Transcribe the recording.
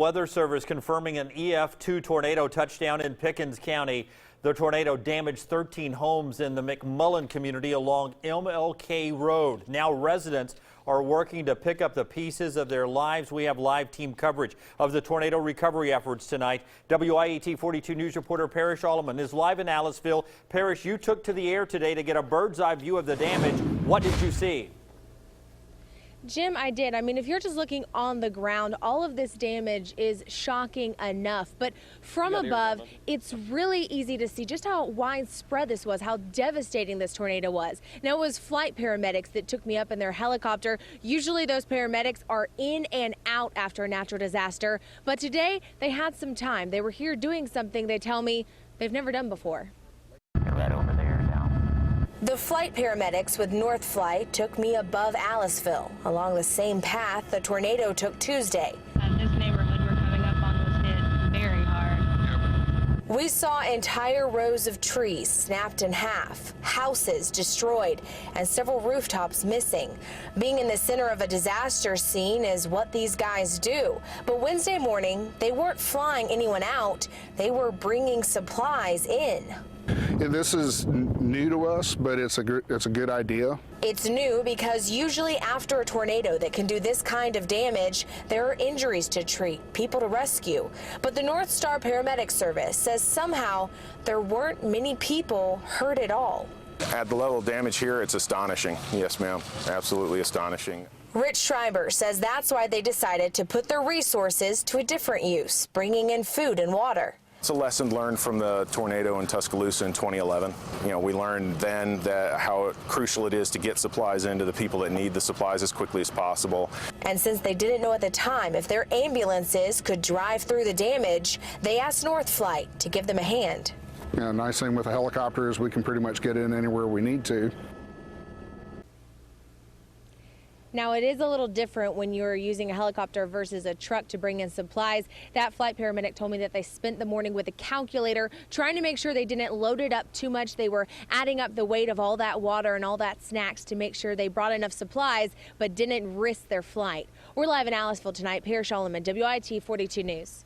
Weather Service confirming an EF2 tornado touchdown in Pickens County. The tornado damaged 13 homes in the McMullen community along MLK Road. Now residents are working to pick up the pieces of their lives. We have live team coverage of the tornado recovery efforts tonight. WIAT 42 News reporter Parrish Alleman is live in Aliceville. Parrish, you took to the air today to get a bird's eye view of the damage. What did you see? Jim, I did. I mean, if you're just looking on the ground, all of this damage is shocking enough. But from above, it's really easy to see just how widespread this was, how devastating this tornado was. Now, it was flight paramedics that took me up in their helicopter. Usually those paramedics are in and out after a natural disaster. But today, they had some time. They were here doing something they tell me they've never done before. Right over there now. The flight paramedics with North Flight took me above Aliceville, along the same path the tornado took Tuesday. This neighborhood we're coming up on was hit very hard. We saw entire rows of trees snapped in half, houses destroyed, and several rooftops missing. Being in the center of a disaster scene is what these guys do. But Wednesday morning, they weren't flying anyone out. They were bringing supplies in. This is new to us, but it's a good idea. It's new because usually after a tornado that can do this kind of damage, there are injuries to treat, people to rescue. But the North Star Paramedic Service says somehow there weren't many people hurt at all. At the level of damage here, it's astonishing. Yes, ma'am. Absolutely astonishing. Rich Schreiber says that's why they decided to put their resources to a different use, bringing in food and water. It's a lesson learned from the tornado in Tuscaloosa in 2011. We learned then that how crucial it is to get supplies into the people that need the supplies as quickly as possible. And since they didn't know at the time if their ambulances could drive through the damage, they asked North Flight to give them a hand. The nice thing with a helicopter is we can pretty much get in anywhere we need to. Now, it is a little different when you're using a helicopter versus a truck to bring in supplies. That flight paramedic told me that they spent the morning with a calculator trying to make sure they didn't load it up too much. They were adding up the weight of all that water and all that snacks to make sure they brought enough supplies but didn't risk their flight. We're live in Aliceville tonight. Parrish Alleman, WIAT 42 News.